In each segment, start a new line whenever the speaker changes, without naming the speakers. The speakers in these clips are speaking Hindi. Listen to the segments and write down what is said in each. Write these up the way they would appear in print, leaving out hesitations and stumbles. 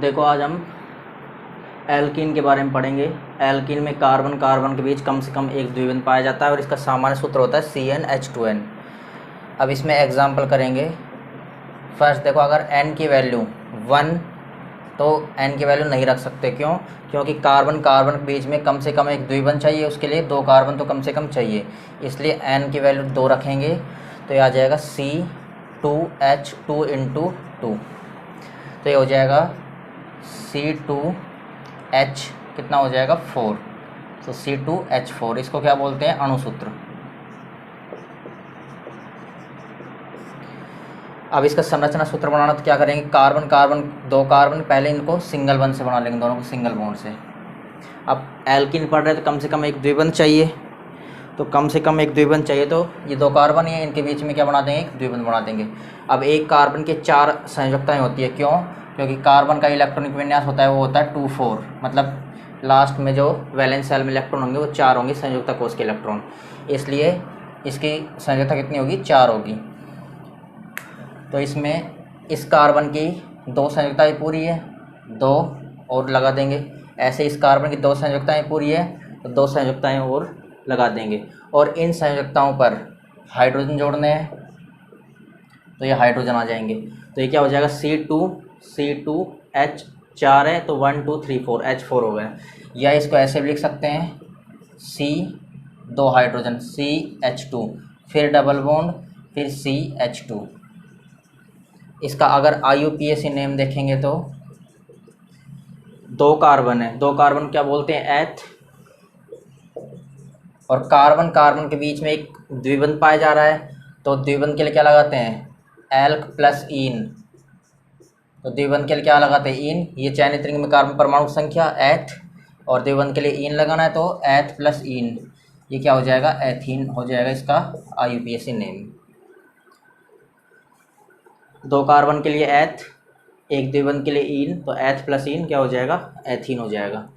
देखो आज हम एल्कीन के बारे में पढ़ेंगे। एल्कीन में कार्बन कार्बन के बीच कम से कम एक द्विबंध पाया जाता है और इसका सामान्य सूत्र होता है CnH2n। अब इसमें एग्जाम्पल करेंगे। फर्स्ट देखो, अगर n की वैल्यू 1 तो n की वैल्यू नहीं रख सकते। क्यों? क्योंकि कार्बन कार्बन के बीच में कम से कम एक द्विबंध चाहिए, उसके लिए 2 कार्बन तो कम से कम चाहिए, इसलिए n की वैल्यू 2 रखेंगे। तो ये आ जाएगा C2H2 × 2। तो ये हो जाएगा C2H कितना हो जाएगा 4। तो C2H4 इसको क्या बोलते हैं? अणुसूत्र। अब इसका संरचना सूत्र बनाना तो क्या करेंगे, कार्बन कार्बन 2 कार्बन पहले इनको सिंगल बॉन्ड से बना लेंगे, दोनों को सिंगल बॉन्ड से। अब एल्कीन पढ़ रहे हैं तो कम से कम एक द्विबंध चाहिए, तो कम से कम एक द्विबंध चाहिए, तो ये 2 कार्बन है, इनके बीच में क्या बना देंगे? एक द्विबंध बना देंगे। अब एक कार्बन के 4 संयोजकताएं होती है। क्यों? क्योंकि कार्बन का इलेक्ट्रॉनिक विन्यास होता है वो होता है 2-4, मतलब लास्ट में जो वैलेंस शेल में इलेक्ट्रॉन होंगे वो 4 होंगे संयुक्ता कोष के इलेक्ट्रॉन, इसलिए इसकी संयोजकता कितनी होगी? 4 होगी। तो इसमें इस कार्बन की 2 संयोजकताएं पूरी है, 2 और लगा देंगे। ऐसे इस कार्बन की 2 संयोजकताएं पूरी है तो 2 संयोजकताएं और लगा देंगे, और इन संयोजकताओं पर हाइड्रोजन जोड़ने हैं तो ये हाइड्रोजन आ जाएंगे। तो ये क्या हो जाएगा? C2H4 है तो 1 2 3 4 H4 हो गया। या इसको ऐसे भी लिख सकते हैं, C 2 हाइड्रोजन CH2, फिर डबल बॉन्ड, फिर CH2। इसका अगर IUPAC नेम देखेंगे तो 2 कार्बन है, 2 कार्बन क्या बोलते हैं? एथ। और कार्बन कार्बन के बीच में एक द्विबंध पाया जा रहा है, तो द्विबंध के लिए क्या लगाते हैं? एल्क प्लस ईन। तो द्विबंध के लिए क्या लगाते हैं? ईन। ये चयनित रिंग में कार्बन परमाणु संख्या एथ, और द्विबंध के लिए ईन लगाना है तो एथ प्लस ईन। ये क्या हो जाएगा? एथीन हो जाएगा इसका IUPAC नेम। 2 कार्बन के लिए एथ, एक द्विबंध के लिए ईन, तो एथ प्लस ईन क्या हो जाएगा? एथीन हो जाएगा।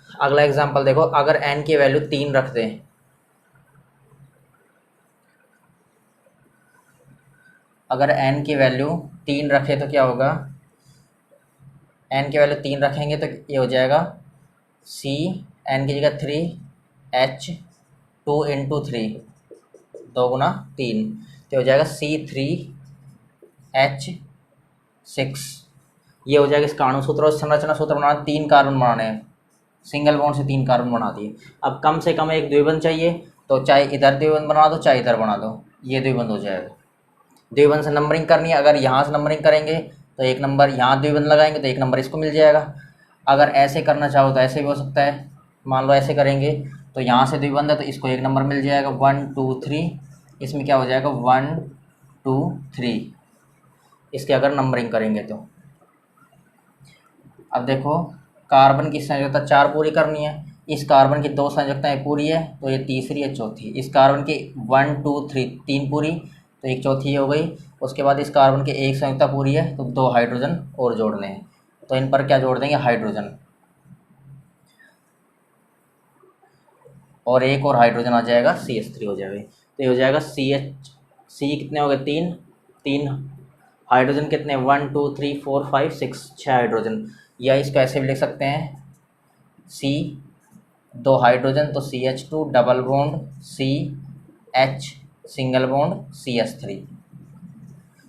अगला एग्जांपल देखो, अगर n की वैल्यू 3 रख दें, अगर n की वैल्यू 3 रखे तो क्या होगा? n की वैल्यू 3 रखेंगे तो ये हो जाएगा C, n की जगह 3, H2 × 3, 2 × 3, तो हो जाएगा C3H6। ये हो जाएगा इसका अणुसूत्र। और संरचना सूत्र बनाना, 3 कार्बन बनाने हैं, सिंगल बॉन्ड से 3 कार्बन बना दिए। अब कम से कम एक द्विबंध चाहिए, तो चाहे इधर द्विबंध बना दो चाहे इधर बना दो, ये द्विबंध हो जाएगा। द्विबंध से नंबरिंग करनी है, अगर यहाँ से नंबरिंग करेंगे तो 1 नंबर यहाँ द्विबंध लगाएंगे तो 1 नंबर इसको मिल जाएगा। अगर ऐसे करना चाहो तो ऐसे भी हो सकता है। मान लो ऐसे करेंगे तो यहाँ से द्विबंध है तो इसको 1 नंबर मिल जाएगा, 1 2 3, इसमें क्या हो जाएगा? 1 2 3, इसके अगर नंबरिंग करेंगे तो। अब देखो, कार्बन की संयोजकता 4 पूरी करनी है, इस कार्बन की 2 संयोजकताएं पूरी है तो ये तीसरी है, चौथी। इस कार्बन की 1 2 3 पूरी तो एक चौथी हो गई। उसके बाद इस कार्बन की 1 संयोजकता पूरी है तो 2 हाइड्रोजन और जोड़ने हैं, तो इन पर क्या जोड़ देंगे? हाइड्रोजन, और एक और हाइड्रोजन आ जाएगा, CH3 हो जाएगा। तो ये हो जाएगा C कितने हो गए? 3 हाइड्रोजन कितने? 1 2 3 4 5 6, 6 हाइड्रोजन। या इसको ऐसे भी लिख सकते हैं, C 2 हाइड्रोजन तो CH2 double bond CH single bond CH3।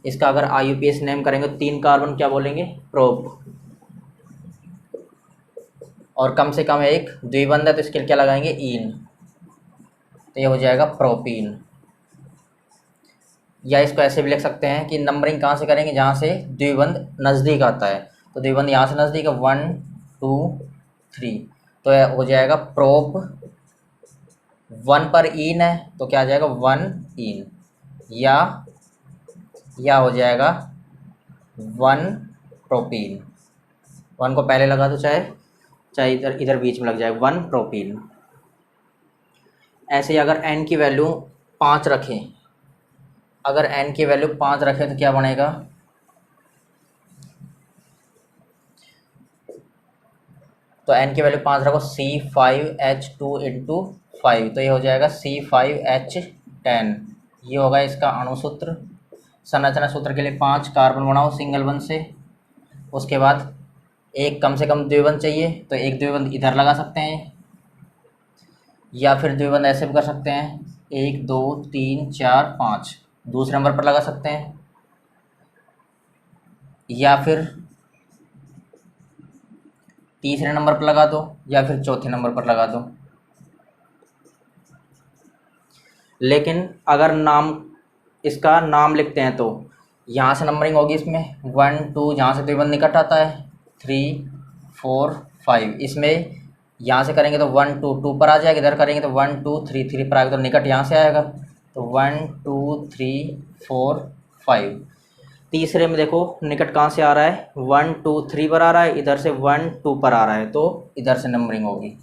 इसका अगर IUPAC नेम करेंगे तो 3 कार्बन क्या बोलेंगे? प्रोप। और कम से कम एक द्विबंध है तो इसके लिए क्या लगाएंगे? ईन, तो ये हो जाएगा प्रोपीन। या इसको ऐसे भी लिख सकते हैं कि नंबरिंग कहाँ से करेंगे? जहाँ से द्विबंध नज़दीक आता है, तो द्विबंध यहाँ से नज़दीक है, 1 2 3, तो हो जाएगा प्रोप। 1 पर ईन है तो क्या आ जाएगा? 1 ईन। या हो जाएगा 1 प्रोपीन। 1 को पहले लगा दो, चाहे इधर बीच में लग जाएगा, 1 प्रोपीन। ऐसे ही अगर n की वैल्यू 5 रखें, अगर n की वैल्यू 5 रखें तो क्या बनेगा? तो n की वैल्यू 5 रखो, C5H2 × 5, तो ये हो जाएगा C5H10। ये होगा इसका अणुसूत्र। संरचना सूत्र के लिए 5 कार्बन बनाओ सिंगल बॉन्ड से, उसके बाद एक कम से कम द्विबंध चाहिए तो एक द्विबंध इधर लगा सकते हैं, या फिर द्विबंध ऐसे भी कर सकते हैं, 1 2 3 4 5 दूसरे नंबर पर लगा सकते हैं, या फिर तीसरे नंबर पर लगा दो, या फिर चौथे नंबर पर लगा दो। लेकिन अगर नाम, इसका नाम लिखते हैं तो यहाँ से नंबरिंग होगी इसमें 1 2, जहाँ से द्विबंध निकट आता है 3 4 5, इसमें यहाँ से करेंगे तो 1 2 2 पर आ जाएगा, इधर करेंगे तो 1 2 3 3 पर आएगा, तो निकट यहाँ से आएगा, तो 1 2 3 4 5। तीसरे में देखो निकट कहाँ से आ रहा है, 1 2 3 पर आ रहा है, इधर से 1 2 पर आ रहा है, तो इधर से नंबरिंग होगी।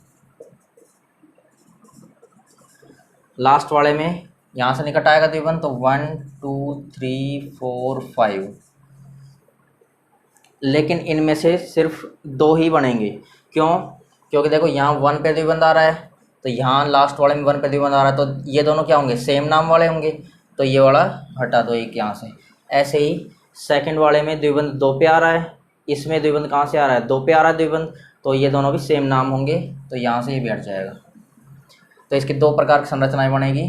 लास्ट वाले में यहाँ से निकट आएगा द्विबंध, तो 1 2 3 4 5, लेकिन इनमें से सिर्फ 2 ही बनेंगे। क्यों? क्योंकि देखो यहाँ 1 पे द्विबंध आ रहा है, तो यहाँ लास्ट वाले में 1 पे द्विबंध आ रहा है, तो ये दोनों क्या होंगे, सेम नाम वाले होंगे, तो ये वाला हटा दो एक यहाँ से। ऐसे ही सेकंड वाले में द्विबंध 2 पे आ रहा है, इसमें द्विबंध कहाँ से आ रहा है, 2 पे आ रहा है द्विबंध, तो ये दोनों भी सेम नाम होंगे, तो यहाँ से ये भी हट जाएगा। तो इसकी 2 प्रकार की संरचनाएं बनेगी,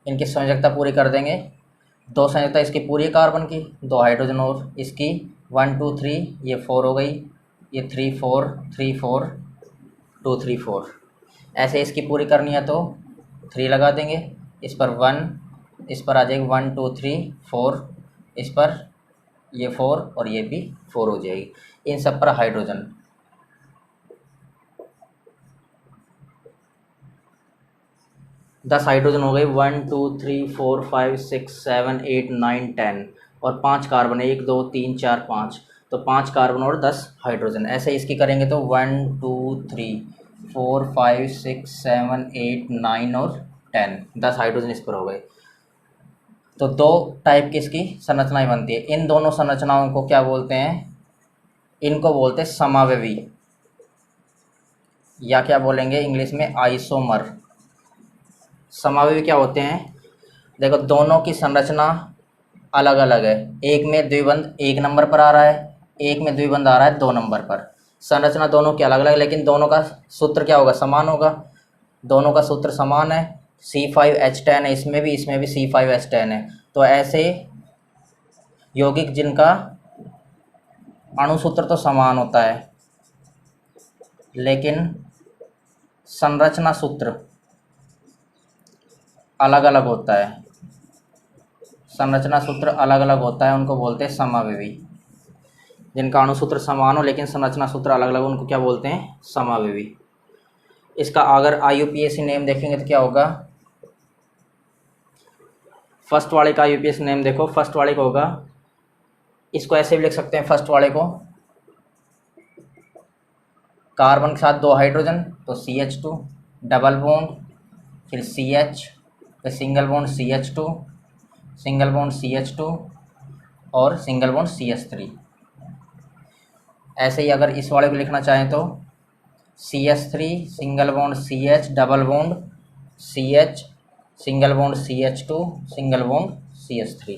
इनकी संयोजकता पूरी कर देंगे। 2 संयोजकता इसकी पूरी है कार्बन की, 2 हाइड्रोजन और इसकी 1 2 3, ये 4 हो गई, ये 3 4 3 4 2 3 4। ऐसे इसकी पूरी करनी है तो 3 लगा देंगे, इस पर 1, इस पर आ जाएगी 1 2 3 4, इस पर ये 4 और ये भी 4 हो जाएगी, इन सब पर हाइड्रोजन। दस हाइड्रोजन हो गए, 1 2 3 4 5 6 7 8 9 10, और 5 कार्बन, 1 2 3 4 5, तो 5 कार्बन और 10 हाइड्रोजन। ऐसे इसकी करेंगे तो 1 2 3 4 5 6 7 8 9 और 10, 10 हाइड्रोजन इस पर हो गए। तो 2 टाइप की इसकी संरचनाएं बनती है। इन दोनों संरचनाओं को क्या बोलते हैं, इनको बोलते हैं समावयवी, या क्या बोलेंगे इंग्लिश में आइसोमर। समावयवी क्या होते हैं, देखो दोनों की संरचना अलग अलग है, एक में द्विबंध 1 नंबर पर आ रहा है, एक में द्विबंध आ रहा है 2 नंबर पर। संरचना दोनों की अलग अलग, लेकिन दोनों का सूत्र क्या होगा, समान होगा, दोनों का सूत्र समान है, C5H10 है, इसमें भी C5H10 है। तो ऐसे यौगिक जिनका अणुसूत्र तो समान होता है, लेकिन संरचना सूत्र अलग अलग होता है, संरचना सूत्र अलग अलग होता है, उनको बोलते हैं समावयवी। जिनका अणुसूत्र समान हो लेकिन संरचना सूत्र अलग अलग, उनको क्या बोलते हैं, समावयवी। इसका अगर IUPAC नेम देखेंगे तो क्या होगा, फर्स्ट वाले का IUPAC नेम देखो, फर्स्ट वाले को होगा, इसको ऐसे भी लिख सकते हैं, फर्स्ट वाले को कार्बन के साथ 2 हाइड्रोजन, तो CH2, डबल बॉन्ड, फिर CH, फिर single bond CH2, single bond CH2 और सिंगल बॉन्ड CH3। ऐसे ही अगर इस वाले को लिखना चाहें तो CH3, single bond CH, double bond CH, single bond CH2, single bond CH3।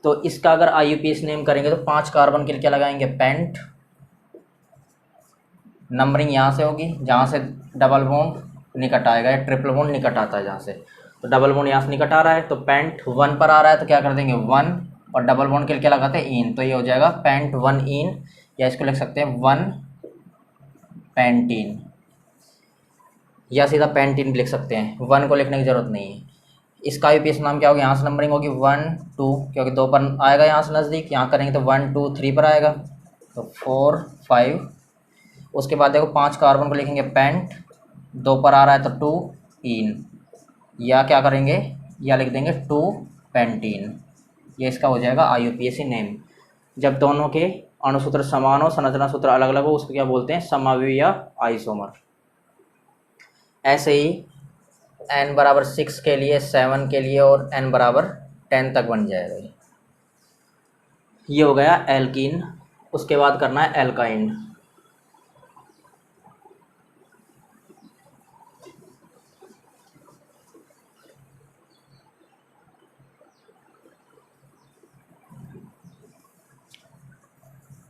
तो इसका अगर IUPAC नेम करेंगे तो 5 कार्बन के लिए क्या लगाएंगे, पेंट, नंबरिंग यहाँ से होगी, जहाँ से डबल बॉन्ड निकट आएगा, या ट्रिपल बॉन्ड निकट आता है जहाँ से, तो डबल बॉन्ड यहाँ से निकट आ रहा है, तो पेंट 1 पर आ रहा है, तो क्या कर देंगे 1, और डबल बॉन्ड के लिए क्या लगाते हैं, इन, तो ये हो जाएगा पेंट 1 इन, या इसको लिख सकते हैं 1 पेंटीन, या सीधा पेंटीन लिख सकते हैं, 1 को लिखने की ज़रूरत नहीं है। इसका IUPAC नाम क्या होगा, यहाँ से नंबरिंग होगी 1 2, क्योंकि 2 पर आएगा यहाँ से नज़दीक, यहाँ करेंगे तो 1 2 3 पर आएगा, तो 4 5। उसके बाद देखो 5 कार्बन को लिखेंगे पेंट, 2 पर आ रहा है तो 2 इन, या क्या करेंगे, या लिख देंगे 2 पेंटीन, ये इसका हो जाएगा IUPAC नेम। जब दोनों के अणुसूत्र समान हो, संरचना सूत्र अलग अलग हो, उसको क्या बोलते हैं, समावयवी या आइसोमर। ऐसे ही n बराबर 6 के लिए, 7 के लिए और n बराबर 10 तक बन जाएगा। ये हो गया एल्कीन। उसके बाद करना है एल्काइन।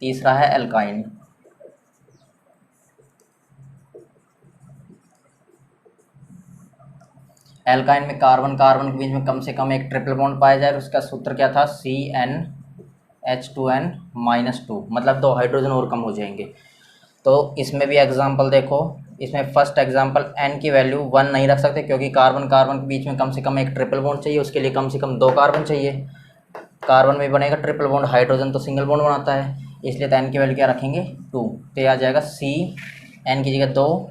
तीसरा है एल्काइन। एल्काइन में कार्बन कार्बन के बीच में कम से कम एक ट्रिपल बॉन्ड पाया जाए, उसका सूत्र क्या था, CnH2n-2, मतलब 2 हाइड्रोजन और कम हो जाएंगे। तो इसमें भी एग्जांपल देखो, इसमें फर्स्ट एग्जांपल n की वैल्यू 1 नहीं रख सकते क्योंकि कार्बन कार्बन के बीच में कम से कम एक ट्रिपल बॉन्ड चाहिए, उसके लिए कम से कम 2 कार्बन चाहिए। कार्बन में बनेगा ट्रिपल बॉन्ड, हाइड्रोजन तो सिंगल बॉन्ड बनाता है, इसलिए तो n की वैल्यू क्या रखेंगे 2। तो ये आ जाएगा Cn की जगह 2,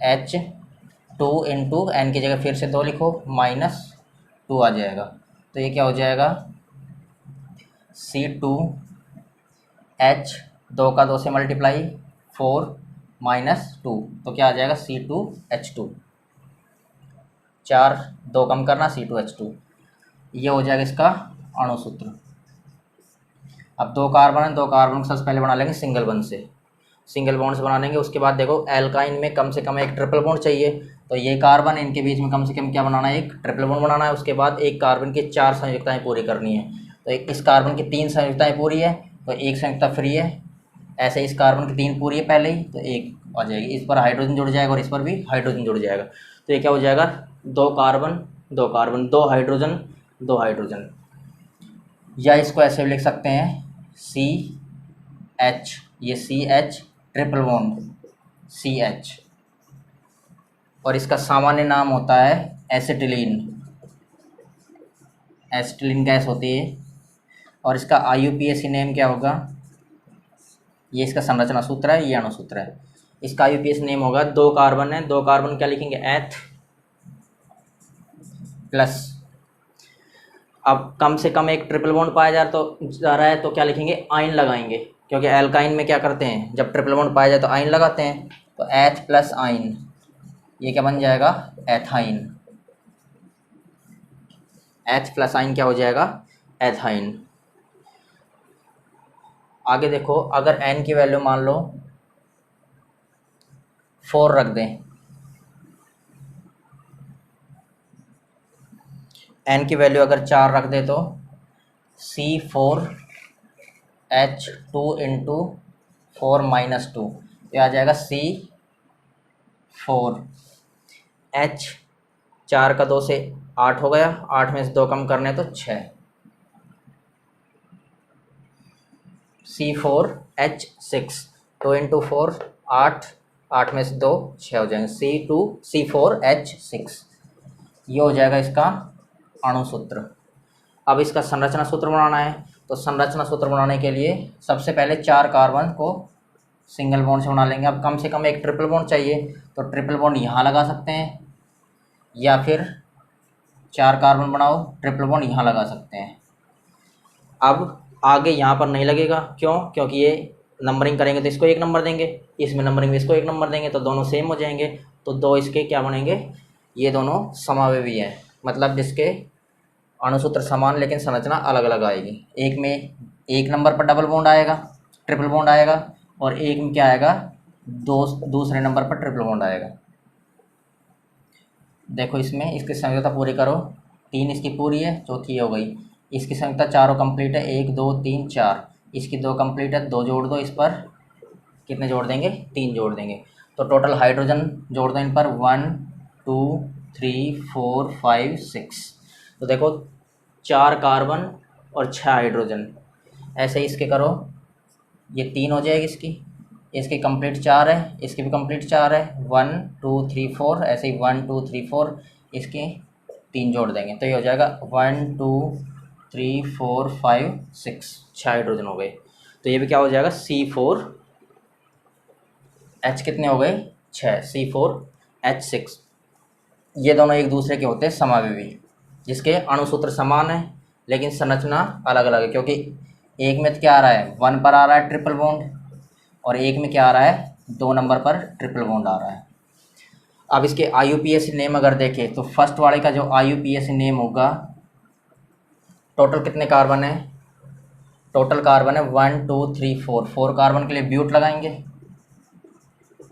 H2 इंटू n की जगह फिर से 2 लिखो -2 आ जाएगा। तो ये क्या हो जाएगा C2H, 2 का 2 से मल्टीप्लाई 4 -2, तो क्या आ जाएगा C2H2, 4 2 कम करना C2H2, ये हो जाएगा इसका अणुसूत्र। अब 2 कार्बन है, 2 कार्बन को सबसे पहले बना लेंगे सिंगल बॉन्ड से, सिंगल बॉन्ड से बना लेंगे। उसके बाद देखो एल्काइन में कम से कम एक ट्रिपल बॉन्ड चाहिए, तो ये कार्बन इनके बीच में कम से कम क्या बनाना है, एक ट्रिपल बॉन्ड बनाना है। उसके बाद एक कार्बन की 4 संयुक्ताएं पूरी करनी है, तो इस कार्बन की 3 संयुक्ताएं पूरी है तो एक संयुक्ता फ्री है, ऐसे इस कार्बन की 3 पूरी है पहले ही, तो एक आ जाएगी, इस पर हाइड्रोजन जुड़ जाएगा और इस पर भी हाइड्रोजन जुड़ जाएगा। तो ये क्या हो जाएगा 2 कार्बन 2 कार्बन 2 हाइड्रोजन 2 हाइड्रोजन, या इसको ऐसे भी लिख सकते हैं CH, ये CH ट्रिपल बॉन्ड CH, और इसका सामान्य नाम होता है एसिटिलीन, एसिटिलीन गैस होती है। और इसका IUPAC नेम क्या होगा, ये इसका संरचना सूत्र है, ये अणुसूत्र है। इसका IUPAC नेम होगा, 2 कार्बन है, 2 कार्बन क्या लिखेंगे एथ प्लस, अब कम से कम एक ट्रिपल बॉन्ड पाया जा रहा है तो क्या लिखेंगे आइन लगाएंगे, क्योंकि एल्काइन में क्या करते हैं जब ट्रिपल बॉन्ड पाया जाए तो आइन लगाते हैं, तो एच प्लस आइन, ये क्या बन जाएगा एथाइन, H प्लस आइन क्या हो जाएगा एथाइन। आगे देखो, अगर n की वैल्यू मान लो 4 रख दें, n की वैल्यू अगर 4 रख दे तो C4H2 इंटू 4 -2, ये आ जाएगा C4H, 4 का 2 से 8 हो गया, 8 में से 2 कम करने तो 6, C4H6, 2 इंटू 4 8, 8 में से 2 6 हो जाएंगे, C4H6, ये हो जाएगा इसका अणुसूत्र। अब इसका संरचना सूत्र बनाना है, तो संरचना सूत्र बनाने के लिए सबसे पहले 4 कार्बन को सिंगल बॉन्ड से बना लेंगे। अब कम से कम एक ट्रिपल बॉन्ड चाहिए, तो ट्रिपल बॉन्ड यहाँ लगा सकते हैं, या फिर 4 कार्बन बनाओ ट्रिपल बॉन्ड यहाँ लगा सकते हैं। अब आगे यहाँ पर नहीं लगेगा, क्यों, क्योंकि ये नंबरिंग करेंगे तो इसको 1 नंबर देंगे, इसमें नंबरिंग में इसको 1 नंबर देंगे, तो दोनों सेम हो जाएंगे, तो 2 इसके क्या बनेंगे, ये दोनों समावेवी हैं, मतलब जिसके अणुसूत्र समान लेकिन संरचना अलग अलग आएगी। एक में 1 नंबर पर डबल बॉन्ड आएगा, ट्रिपल बॉन्ड आएगा, और एक में क्या आएगा दूसरे नंबर पर ट्रिपल बॉन्ड आएगा। देखो इसमें इसकी संयुक्ता पूरी करो, 3 इसकी पूरी है, चौथी हो गई, इसकी संयुक्ता चारों कंप्लीट है, 1 2 3 4, इसकी 2 कंप्लीट है, 2 जोड़ दो, इस पर कितने जोड़ देंगे 3 जोड़ देंगे, तो टोटल हाइड्रोजन जोड़ दो इन पर 1 2 3 4 5 6, तो देखो 4 कार्बन और 6 हाइड्रोजन, ऐसे ही इसके करो, ये 3 हो जाएगी इसकी कंप्लीट 4 है, इसकी भी कंप्लीट 4 है, 1 2 3 4, ऐसे ही 1 2 3 4, इसके 3 जोड़ देंगे, तो ये हो जाएगा 1 2 3 4 5 6, 6 हाइड्रोजन हो गए। तो ये भी क्या हो जाएगा C4H कितने हो गए 6, C4H6। ये दोनों एक दूसरे के होते हैं समावेवी, जिसके अणुसूत्र समान है लेकिन संरचना अलग अलग है, क्योंकि एक में क्या आ रहा है 1 पर आ रहा है ट्रिपल बॉन्ड, और एक में क्या आ रहा है 2 नंबर पर ट्रिपल बॉन्ड आ रहा है। अब इसके IUPAC नेम अगर देखें तो फर्स्ट वाले का जो IUPAC नेम होगा, टोटल कितने कार्बन है, टोटल कार्बन है 1 2 3 4, 4 कार्बन के लिए ब्यूट लगाएंगे,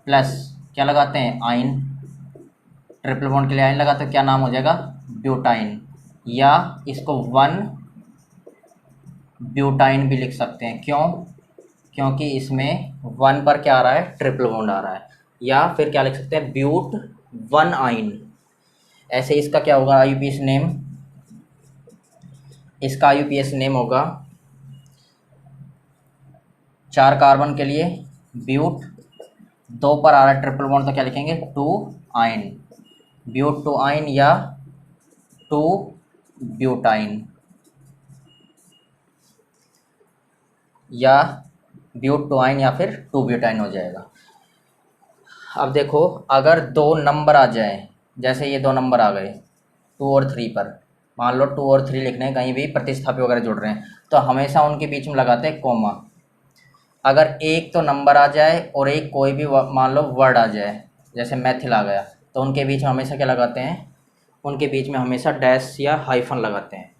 प्लस क्या लगाते हैं आइन, ट्रिपल बॉन्ड के लिए आइन लगाते हैं, क्या नाम हो जाएगा ब्यूटाइन, या इसको 1 ब्यूटाइन भी लिख सकते हैं, क्यों, क्योंकि इसमें 1 पर क्या आ रहा है, ट्रिपल बॉन्ड आ रहा है। या फिर क्या लिख सकते हैं, ब्यूट 1 आइन। ऐसे इसका क्या होगा IUPAC नेम, इसका IUPAC नेम होगा 4 कार्बन के लिए ब्यूट, 2 पर आ रहा है ट्रिपल बॉन्ड तो क्या लिखेंगे 2 आइन, ब्यूट 2 आइन या 2 ब्यूटाइन, या ब्यूट 2 आइन या फिर 2 ब्यूटाइन हो जाएगा। अब देखो अगर 2 नंबर आ जाए, जैसे ये 2 नंबर आ गए 2 और 3 पर, मान लो 2 और 3 लिखने हैं, कहीं भी प्रतिस्थापी वगैरह जुड़ रहे हैं, तो हमेशा उनके बीच में लगाते हैं कोमा। अगर एक तो नंबर आ जाए और एक कोई भी मान लो वर्ड आ जाए, जैसे मैथिल आ गया, तो उनके बीच में हमेशा क्या लगाते हैं, उनके बीच में हमेशा डैश या हाइफन लगाते हैं।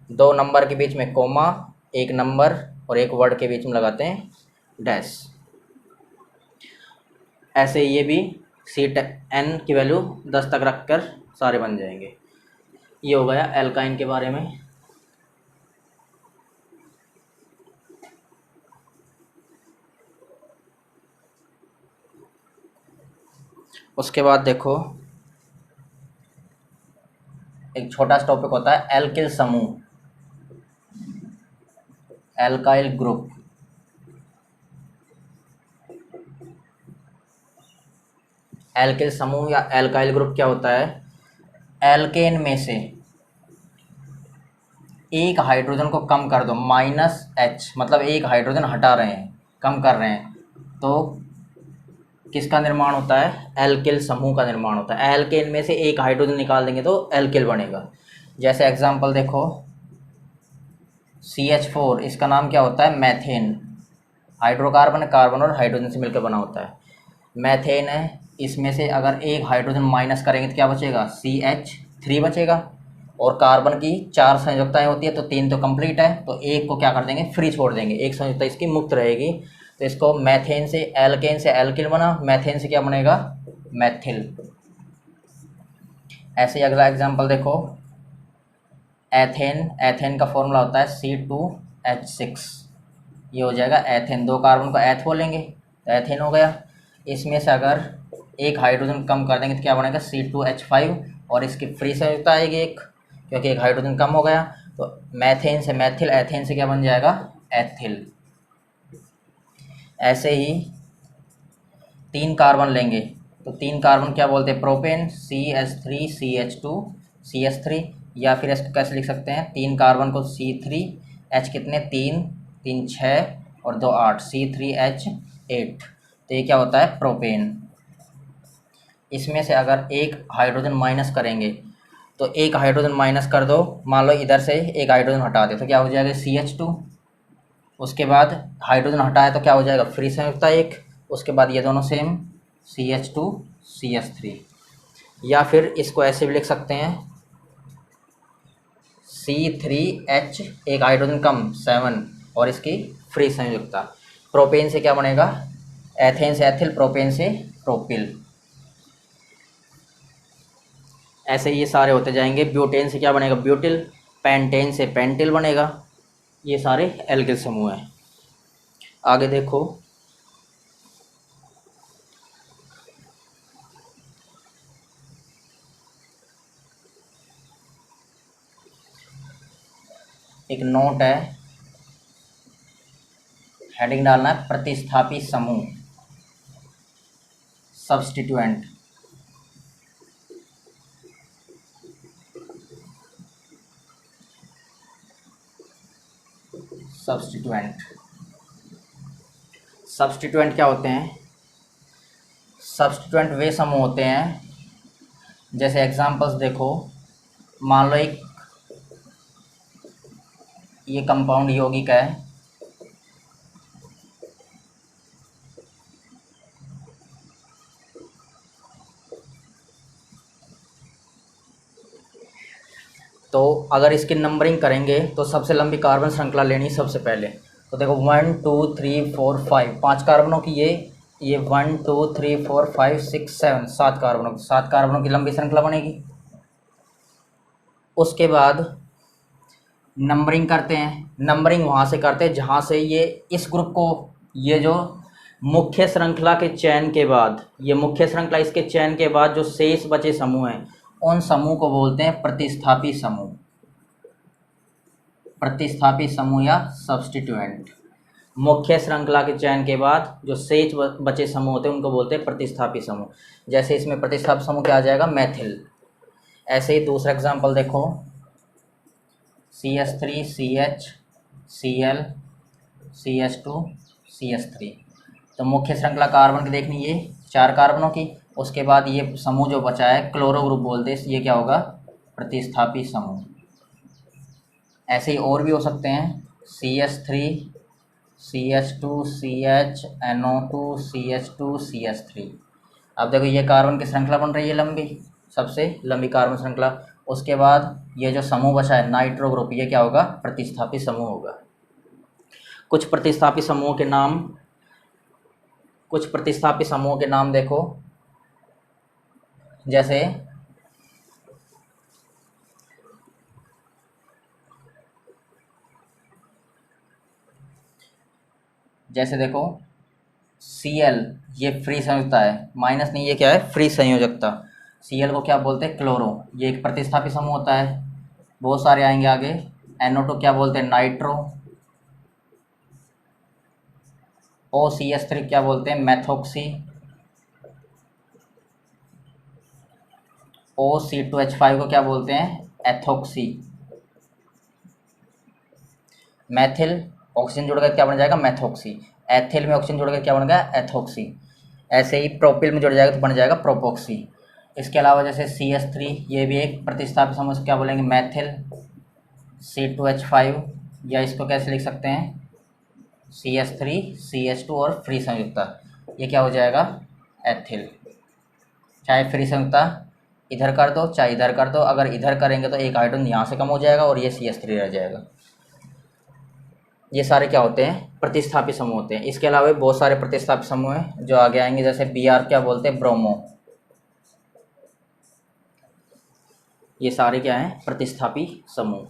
2 नंबर के बीच में कोमा, एक नंबर और एक वर्ड के बीच में लगाते हैं डैश। ऐसे ये भी CN की वैल्यू 10 तक रखकर सारे बन जाएंगे। ये हो गया एल्काइन के बारे में। उसके बाद देखो एक छोटा सा टॉपिक होता है एल्किल समूह, एल्काइल ग्रुप। एल्किल समूह या एल्काइल ग्रुप क्या होता है, एल्केन में से एक हाइड्रोजन को कम कर दो, -H, मतलब एक हाइड्रोजन हटा रहे हैं, कम कर रहे हैं, तो किसका निर्माण होता है, एल्किल समूह का निर्माण होता है। एल्केन में से एक हाइड्रोजन निकाल देंगे तो एल्किल बनेगा। जैसे एग्जांपल देखो CH4, इसका नाम क्या होता है, मैथेन। हाइड्रोकार्बन कार्बन और हाइड्रोजन से मिलकर बना होता है, मैथेन है। इसमें से अगर एक हाइड्रोजन माइनस करेंगे तो क्या बचेगा, CH3 बचेगा। और कार्बन की 4 संयुक्ताएं होती है, तो 3 तो कंप्लीट है, तो एक को क्या कर देंगे, फ्री छोड़ देंगे, एक संयुक्ता इसकी मुक्त रहेगी। तो इसको मैथेन से एल्केन से एल्किल बना, मैथेन से क्या बनेगा, मैथिल। ऐसे ही अगला एग्जांपल देखो एथेन, एथेन का फॉर्मूला होता है C2H6, ये हो जाएगा एथेन। 2 कार्बन को एथ बोलेंगे तो एथेन हो गया। इसमें से अगर एक हाइड्रोजन कम कर देंगे तो क्या बनेगा, C2H5, और इसकी फ्री संयुक्ता आएगी एक, क्योंकि एक हाइड्रोजन कम हो गया। तो मैथेन से मैथिल, एथेन से क्या बन जाएगा, एथिल। ऐसे ही 3 कार्बन लेंगे तो 3 कार्बन क्या बोलते हैं, प्रोपेन, CH3CH2CH3। या फिर इसको कैसे लिख सकते हैं, 3 कार्बन को C3H कितने, 3 3 6 और 2 8, C3H8। तो ये क्या होता है, प्रोपेन। इसमें से अगर एक हाइड्रोजन माइनस करेंगे तो एक हाइड्रोजन माइनस कर दो, मान लो इधर से एक हाइड्रोजन हटा दे तो क्या हो जाएगा, CH2। उसके बाद हाइड्रोजन हटाए तो क्या हो जाएगा, फ्री संयुक्ता एक। उसके बाद ये दोनों सेम, CH2CH3। या फिर इसको ऐसे भी लिख सकते हैं, C3H, एक हाइड्रोजन कम 7 और इसकी फ्री संयुक्ता। प्रोपेन से क्या बनेगा, एथेन से एथिल, प्रोपेन से प्रोपिल। ऐसे ये सारे होते जाएंगे। ब्यूटेन से क्या बनेगा, ब्यूटिल। पेंटेन से पेंटिल बनेगा। ये सारे एल्किल समूह हैं। आगे देखो एक नोट है, हेडिंग डालना है प्रतिस्थापी समूह, सब्स्टिट्यूएंट। सब्स्टिट्यूएंट, सब्स्टिट्यूएंट क्या होते हैं, सब्स्टिट्यूएंट वे समूह होते हैं, जैसे एग्जांपल्स देखो, मान लो एक ये कंपाउंड यौगिक है, तो अगर इसकी नंबरिंग करेंगे तो सबसे लंबी कार्बन श्रृंखला लेनी सबसे पहले। तो देखो 1 2 3 4 5, 5 कार्बनों की ये 1 2 3 4 5 6 7, 7 कार्बनों, 7 कार्बनों की लंबी श्रृंखला बनेगी। उसके बाद नंबरिंग करते हैं, नंबरिंग वहाँ से करते हैं जहाँ से ये इस ग्रुप को ये जो मुख्य श्रृंखला के चयन के बाद, ये मुख्य श्रृंखला इसके चयन के बाद जो शेष बचे समूह हैं उन समूह को बोलते हैं प्रतिस्थापी समूह। प्रतिस्थापी समूह या सब्स्टिट्यूएंट। मुख्य श्रृंखला के चयन के बाद जो शेष बचे समूह होते हैं उनको बोलते हैं प्रतिस्थापी समूह। जैसे इसमें प्रतिस्थापी समूह क्या आ जाएगा, मैथिल। ऐसे ही दूसरा एग्जांपल देखो, CH3 CH Cl CH2 CH3। तो मुख्य श्रृंखला कार्बन की देखनी, ये 4 कार्बनों की, उसके बाद ये समूह जो बचा है क्लोरो ग्रुप बोलते हैं, ये क्या होगा, प्रतिस्थापी समूह। ऐसे ही और भी हो सकते हैं, CH3 CH2 CH NO2 CH2 CH3। अब देखो ये कार्बन की श्रृंखला बन रही है लंबी, सबसे लंबी कार्बन श्रृंखला। उसके बाद ये जो समूह बचा है नाइट्रो ग्रुप, ये क्या होगा, प्रतिस्थापी समूह होगा। कुछ प्रतिस्थापी समूहों के नाम, कुछ प्रतिस्थापी समूहों के नाम देखो, जैसे देखो Cl, ये फ्री संयोजकता है, माइनस नहीं, ये क्या है, फ्री संयोजकता। Cl को क्या बोलते हैं, क्लोरो, ये एक प्रतिस्थापी समूह होता है, बहुत सारे आएंगे आगे। NO2 क्या बोलते हैं, नाइट्रो। OCH3 क्या बोलते हैं, मैथोक्सी। OC2H5 को क्या बोलते हैं, एथोक्सी। मैथिल, ऑक्सीजन जुड़कर क्या बन जाएगा, मैथोक्सी। एथिल में ऑक्सीजन जुड़कर क्या बन गया, एथोक्सी। ऐसे ही प्रोपिल में जुड़ जाएगा तो बन जाएगा प्रोपोक्सी। इसके अलावा जैसे CH3, ये भी एक प्रतिस्थापी समूह से क्या बोलेंगे, मैथिल। C2H5, या इसको कैसे लिख सकते हैं, CH3 CH2 और फ्री संयुक्ता, ये क्या हो जाएगा, एथिल। चाहे फ्री संयुक्ता इधर कर दो चाहे इधर कर दो, अगर इधर करेंगे तो एक हाइड्रोजन यहाँ से कम हो जाएगा और ये CH3 रह जाएगा। ये सारे क्या होते हैं, प्रतिस्थापी समूह होते हैं। इसके अलावा बहुत सारे प्रतिस्थापी समूह हैं जो आगे आएंगे, जैसे Br क्या बोलते हैं, ब्रोमो। ये सारे क्या हैं, प्रतिस्थापी समूह।